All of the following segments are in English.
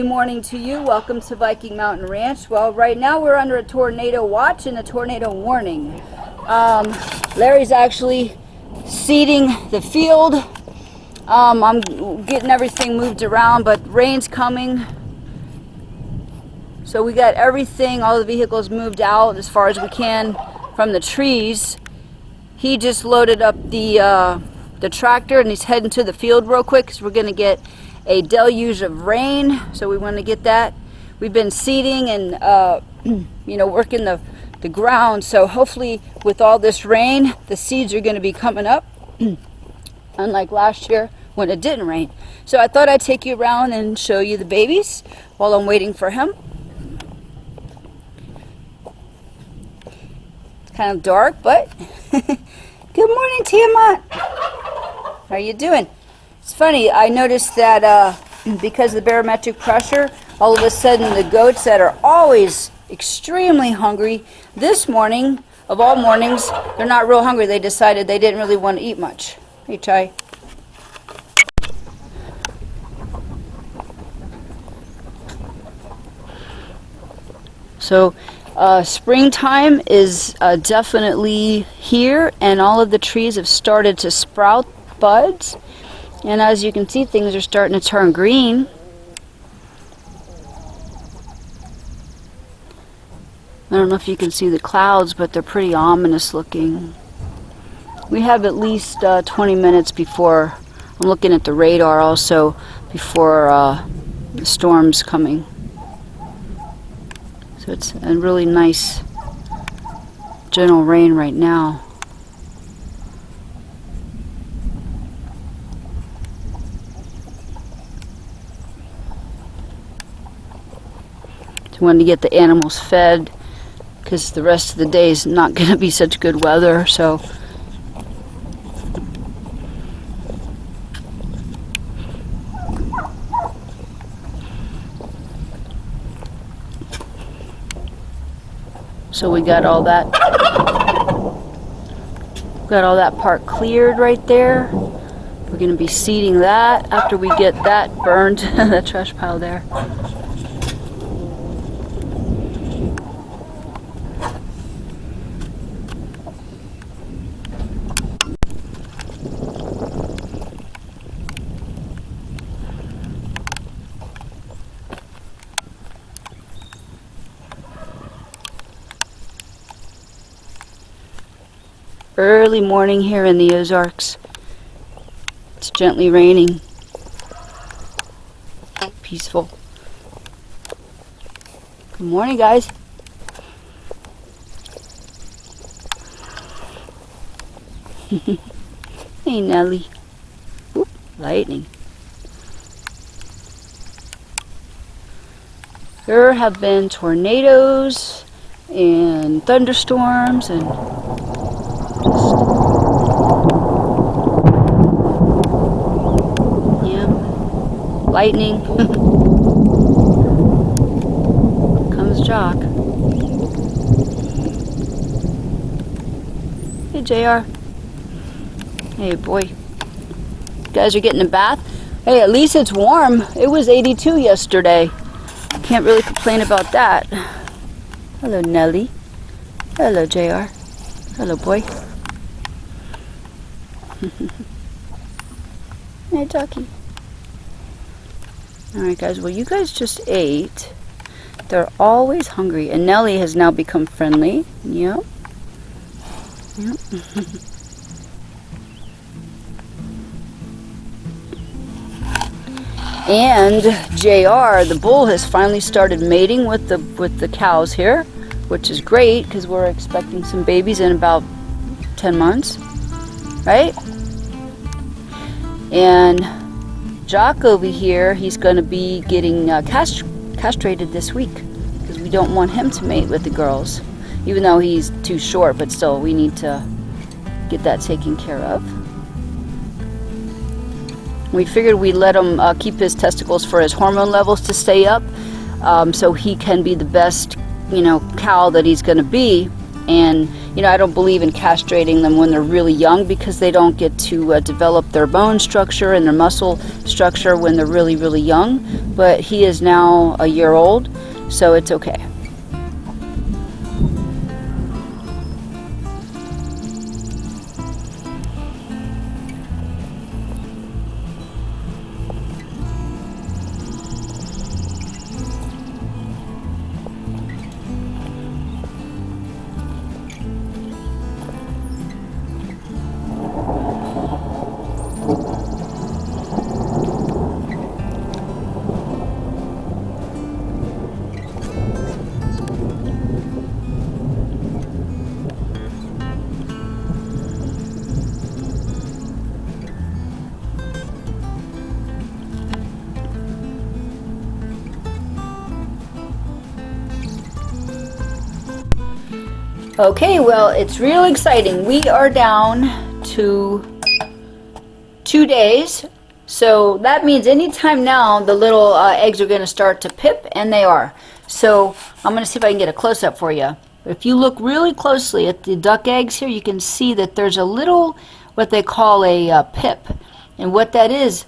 early morning to you. Welcome to Viking Mountain Ranch. Well, right now we're under a tornado watch and a tornado warning. Larry's actually seeding the field. I'm getting everything moved around, but rain's coming. So we got everything, all the vehicles moved out as far as we can from the trees. He just loaded up the tractor and he's heading to the field real quick because we're going to get a deluge of rain. So we want to get that. We've been seeding and working the ground. So hopefully with all this rain, the seeds are going to be coming up, unlike last year when it didn't rain. So I thought I'd take you around and show you the babies while I'm waiting for him. It's kind of dark, but good morning, Tiamat. How are you doing? It's funny, I noticed that because of the barometric pressure, all of a sudden the goats that are always extremely hungry, this morning, of all mornings, they're not real hungry. They decided they didn't really want to eat much. Hey, Chai. So springtime is definitely here, and all of the trees have started to sprout buds, and as you can see, things are starting to turn green. I don't know if you can see the clouds, but they're pretty ominous looking. We have at least 20 minutes before, I'm looking at the radar also, before the storm's coming. So it's a really nice gentle rain right now. So I wanted to get the animals fed because the rest of the day is not going to be such good weather. So we got all that part cleared right there. We're going to be seeding that after we get that burned, that trash pile there. Early morning here in the Ozarks. It's gently raining. Peaceful. Good morning, guys. Hey, Nelly. Oop, lightning. There have been tornadoes and thunderstorms and lightning. Comes Jock. Hey, JR. Hey, boy. You guys are getting a bath? Hey, at least it's warm. It was 82 yesterday. Can't really complain about that. Hello, Nelly. Hello, JR. Hello, boy. Hey, Jockey. Alright, guys, well, you guys just ate. They're always hungry, and Nelly has now become friendly. Yep. Yep. And JR, the bull, has finally started mating with the cows here, which is great because we're expecting some babies in about 10 months, right? And Jock over here, he's going to be getting castrated this week because we don't want him to mate with the girls, even though he's too short, but still we need to get that taken care of. We figured we'd let him keep his testicles for his hormone levels to stay up, so he can be the best, cow that he's going to be. And you know, I don't believe in castrating them when they're really young because they don't get to develop their bone structure and their muscle structure when they're really, really young. But he is now a year old, so it's okay. Okay, well, it's real exciting. We are down to 2 days, so that means anytime now the little eggs are going to start to pip, and they are. So I'm going to see if I can get a close-up for you. If you look really closely at the duck eggs here, you can see that there's a little, what they call a pip, and what that is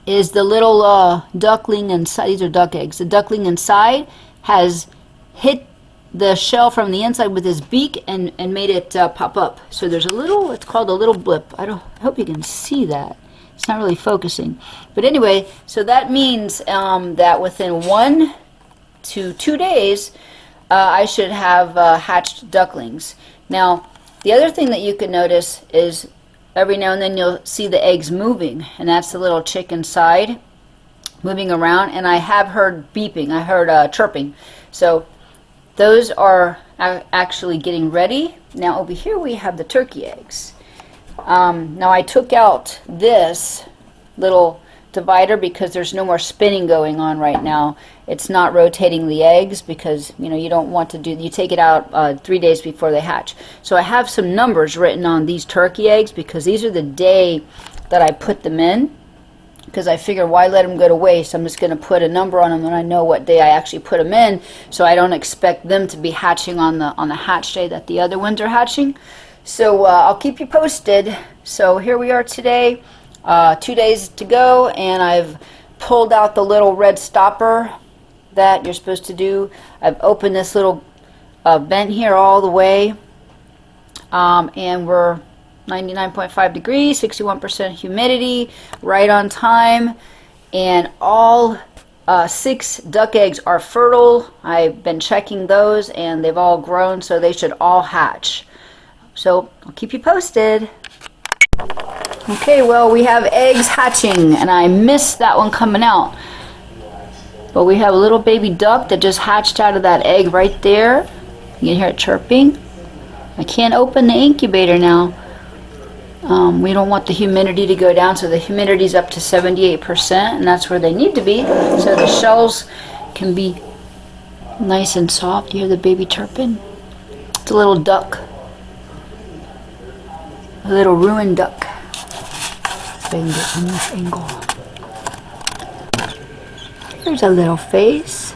the little duckling inside. These are duck eggs. The duckling inside has hit the shell from the inside with his beak and made it pop up. So there's a little, it's called a little blip. I hope you can see that. It's not really focusing. But anyway, so that means that within 1 to 2 days, I should have hatched ducklings. Now, the other thing that you can notice is every now and then you'll see the eggs moving, and that's the little chick inside moving around, and I have heard beeping. I heard chirping. So those are actually getting ready. Now over here we have the turkey eggs. Now I took out this little divider because there's no more spinning going on right now. It's not rotating the eggs because, you know, you don't want to do, you take it out 3 days before they hatch. So I have some numbers written on these turkey eggs because these are the day that I put them in, because I figure why let them go to waste. I'm just going to put a number on them and I know what day I actually put them in, so I don't expect them to be hatching on the hatch day that the other ones are hatching. So I'll keep you posted. So here we are today, 2 days to go, and I've pulled out the little red stopper that you're supposed to do. I've opened this little vent here all the way, and we're 99.5 degrees, 61% humidity, right on time, and all 6 duck eggs are fertile. I've been checking those and they've all grown, so they should all hatch. So I'll keep you posted. Okay, well, we have eggs hatching, and I missed that one coming out. But we have a little baby duck that just hatched out of that egg right there. You can hear it chirping. I can't open the incubator now. We don't want the humidity to go down, so the humidity is up to 78%, and that's where they need to be, so the shells can be nice and soft. You hear the baby chirping? It's a little duck. A little ruined duck. So I can get from this angle. There's a little face.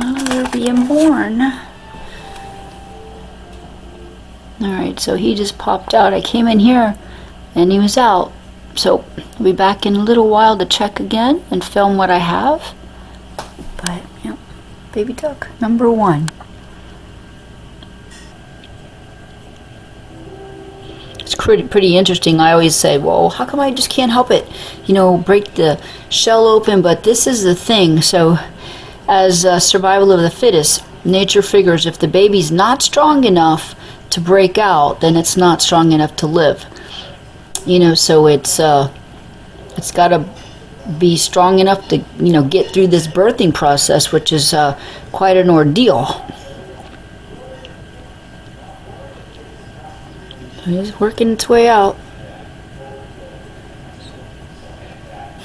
Oh, they're being born. Alright, so he just popped out. I came in here and he was out. So I'll be back in a little while to check again and film what I have. But, yeah, baby duck, number 1. It's pretty interesting. I always say, well, how come I just can't help it? You know, break the shell open, but this is the thing. So, as survival of the fittest, nature figures if the baby's not strong enough to break out, then it's not strong enough to live. You know, so it's got to be strong enough to, you know, get through this birthing process, which is quite an ordeal. It's working its way out.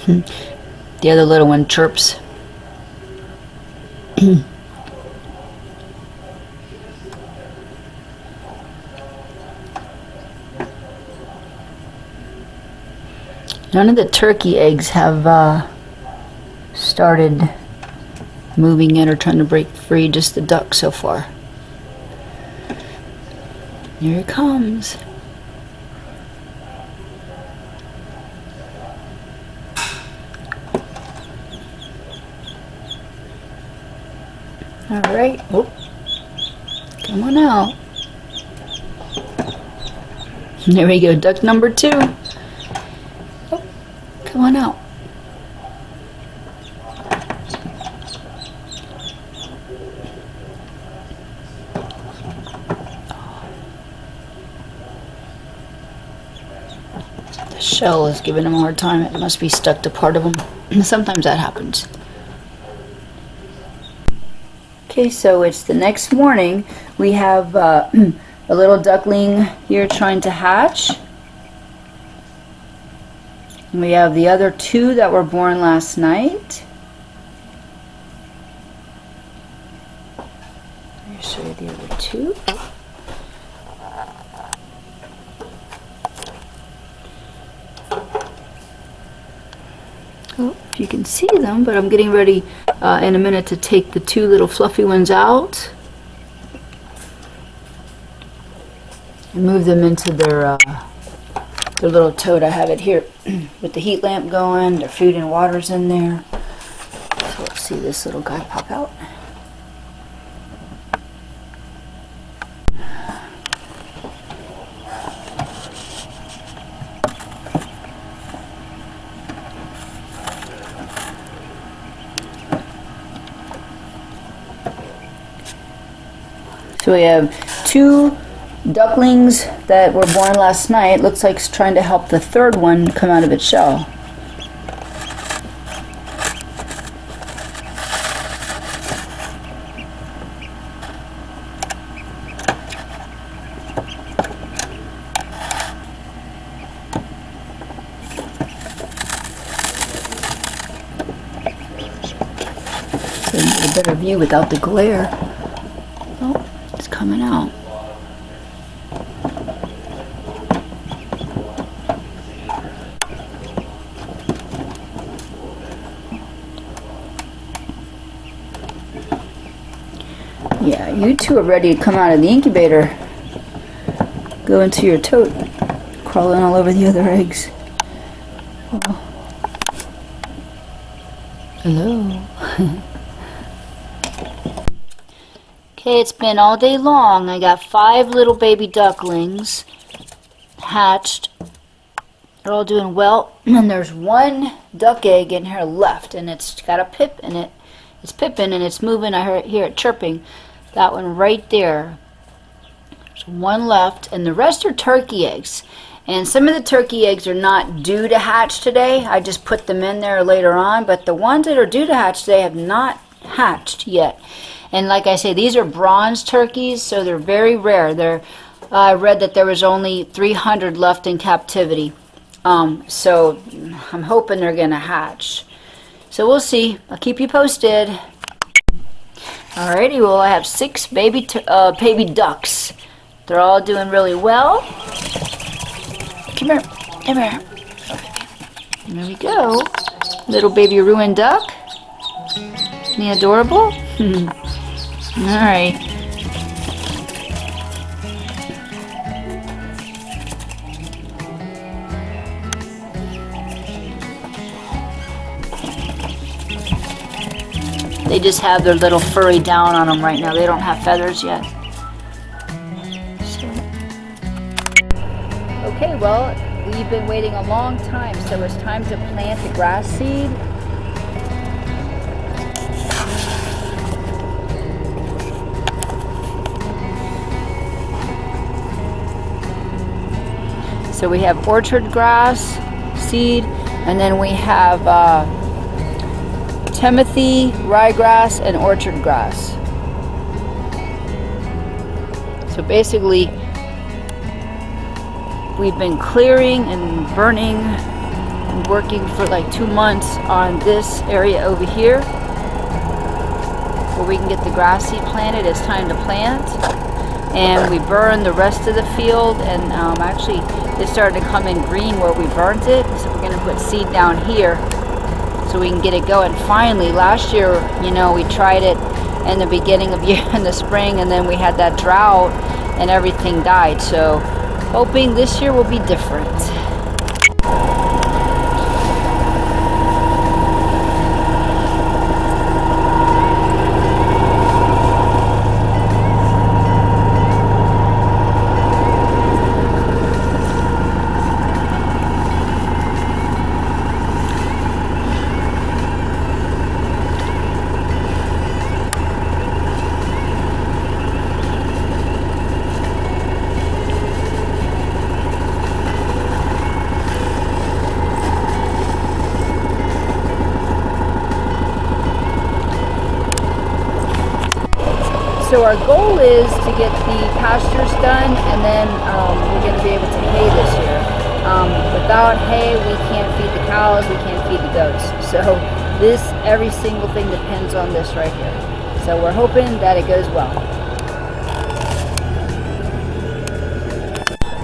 The other little one chirps. None of the turkey eggs have started moving in or trying to break free, just the duck so far. Here it comes. All right. Oh, come on out. There we go, duck number 2. Oh, come on out. The shell is giving him a hard time. It must be stuck to part of him. Sometimes that happens. Okay, so it's the next morning. We have a little duckling here trying to hatch. And we have the other 2 that were born last night. Let me show you the other 2. Oh, if you can see them, but I'm getting ready in a minute to take the 2 little fluffy ones out and move them into their little tote. I have it here with the heat lamp going, their food and water's in there. So let's see this little guy pop out. So we have 2 ducklings that were born last night. Looks like it's trying to help the 3rd one come out of its shell. So you get a better view without the glare. Oh, it's coming out. Yeah, you 2 are ready to come out of the incubator. Go into your tote, crawling all over the other eggs. Oh. Hello. Okay, it's been all day long. I got 5 little baby ducklings hatched. They're all doing well. And there's 1 duck egg in here left, and it's got a pip in it. It's pipping and it's moving. I hear it chirping. That one right there. There's 1 left, and the rest are turkey eggs. And some of the turkey eggs are not due to hatch today. I just put them in there later on, but the ones that are due to hatch today have not hatched yet. And like I say, these are bronze turkeys, so they're very rare. I read that there was only 300 left in captivity. So I'm hoping they're going to hatch. So we'll see. I'll keep you posted. Alrighty, well I have 6 baby ducks. They're all doing really well. Come here, come here. There we go. Little baby ruined duck. Isn't he adorable? Alright. They just have their little furry down on them right now. They don't have feathers yet. So. Okay, well, we've been waiting a long time, so it's time to plant the grass seed. So we have orchard grass seed, and then we have Timothy, ryegrass, and orchard grass. So basically, we've been clearing and burning and working for like 2 months on this area over here where we can get the grass seed planted. It's time to plant. and we burned the rest of the field, and actually it started to come in green where we burnt it. So we're going to put seed down here so we can get it going. Finally, last year, you know, we tried it in the beginning of year in the spring, and then we had that drought and everything died. So hoping this year will be different. So our goal is to get the pastures done, and then we're going to be able to hay this year. Without hay, we can't feed the cows, we can't feed the goats. So every single thing depends on this right here. So we're hoping that it goes well.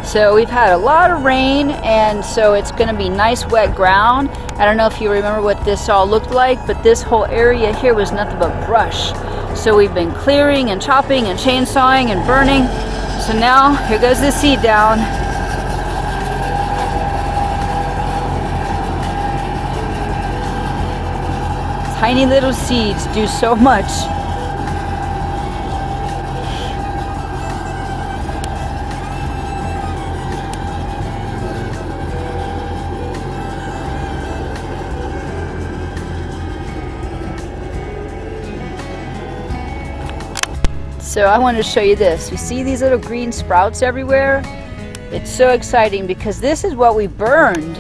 So we've had a lot of rain, and so it's going to be nice wet ground. I don't know if you remember what this all looked like, but this whole area here was nothing but brush. So we've been clearing and chopping and chainsawing and burning. So now here goes the seed down. Tiny little seeds do so much. So I wanted to show you this. You see these little green sprouts everywhere? It's so exciting because this is what we burned.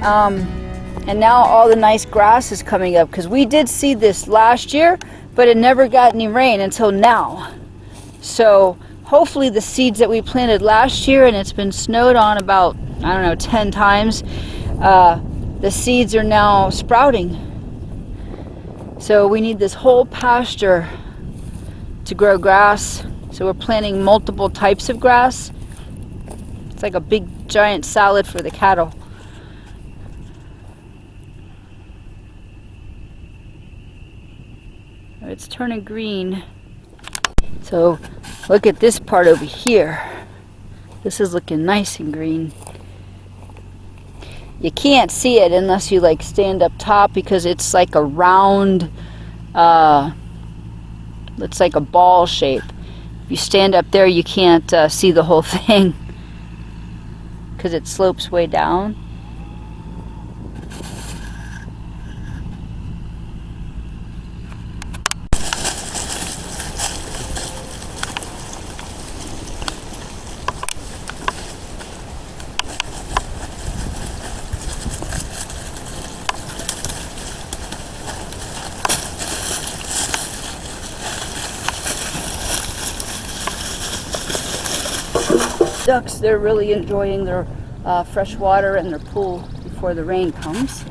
And now all the nice grass is coming up, because we did see this last year, but it never got any rain until now. So hopefully the seeds that we planted last year, and it's been snowed on about, I don't know, 10 times, the seeds are now sprouting. So we need this whole pasture to grow grass. So we're planting multiple types of grass. It's like a big giant salad for the cattle. It's turning green. So look at this part over here. This is looking nice and green. You can't see it unless you like stand up top, because it's like a round, it's like a ball shape. If you stand up there, you can't see the whole thing because it slopes way down. Ducks, they're really enjoying their fresh water and their pool before the rain comes.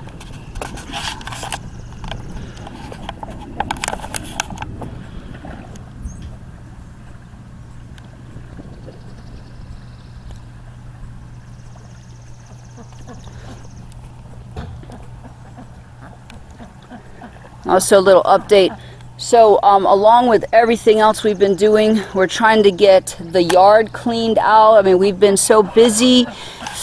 Also, a little update. So along with everything else we've been doing, we're trying to get the yard cleaned out. I mean, we've been so busy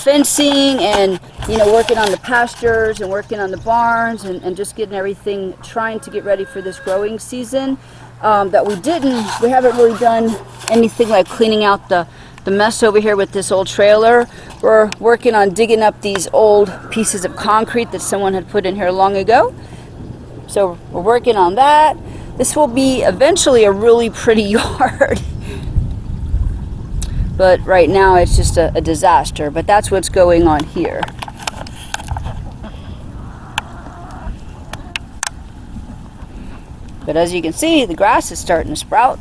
fencing and, you know, working on the pastures and working on the barns and just getting everything, trying to get ready for this growing season, that we haven't really done anything like cleaning out the mess over here with this old trailer. We're working on digging up these old pieces of concrete that someone had put in here long ago. So we're working on that. This will be eventually a really pretty yard. But right now it's just a disaster. But that's what's going on here. But as you can see, the grass is starting to sprout.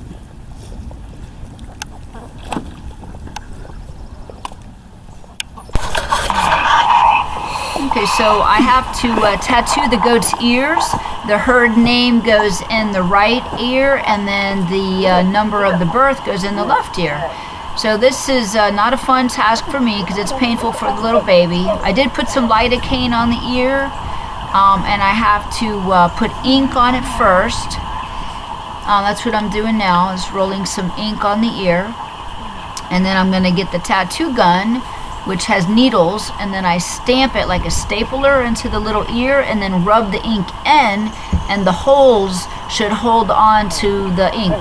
Okay, So I have to tattoo the goat's ears. The herd name goes in the right ear, and then the number of the birth goes in the left ear. So this is not a fun task for me because it's painful for the little baby. I did put some lidocaine on the ear, and I have to put ink on it first. That's what I'm doing now, is rolling some ink on the ear. And then I'm going to get the tattoo gun, which has needles, and then I stamp it like a stapler into the little ear and then rub the ink in, and the holes should hold on to the ink.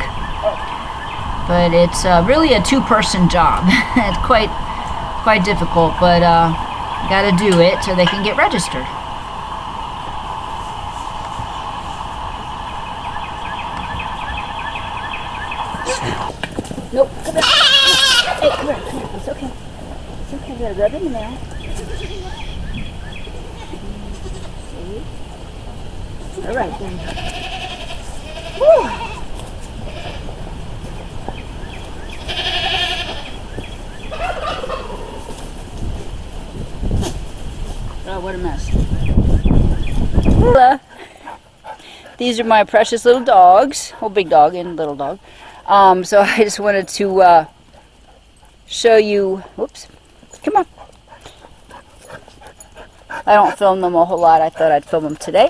But it's really a two-person job. It's quite difficult, but gotta do it so they can get registered. Nope, come here. Hey, come here. It's okay. It's okay, we gotta rub it in there. See? All right, then. Woo! Oh, what a mess. Hello. These are my precious little dogs. Oh, big dog and little dog. So I just wanted to show you. Whoops. Come on. I don't film them a whole lot. I thought I'd film them today.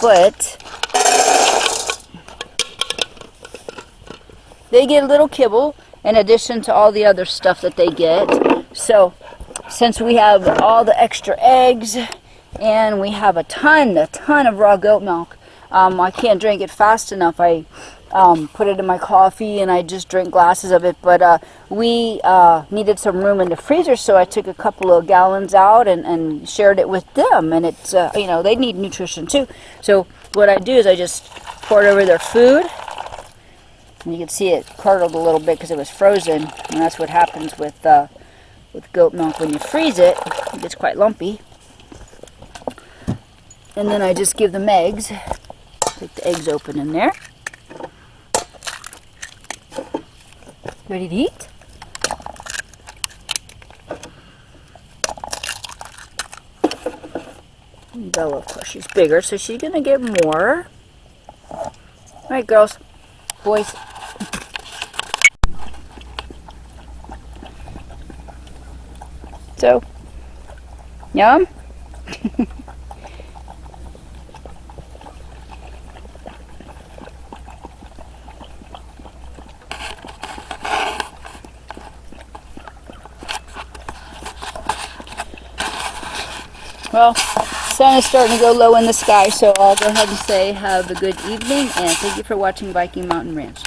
But they get a little kibble in addition to all the other stuff that they get. So since we have all the extra eggs and we have a ton of raw goat milk, I can't drink it fast enough. I put it in my coffee and I just drink glasses of it, but we needed some room in the freezer, so I took a couple of gallons out and shared it with them, and it's you know, they need nutrition too. So what I do is I just pour it over their food, and you can see it curdled a little bit because it was frozen, and that's what happens with goat milk. When you freeze it, it gets quite lumpy. And then I just give them eggs. Take the eggs open in there. Ready to eat? Bella, of course, she's bigger, so she's gonna get more. All right, girls, boys. So, yum? Well, sun is starting to go low in the sky, so I'll go ahead and say have a good evening, and thank you for watching Viking Mountain Ranch.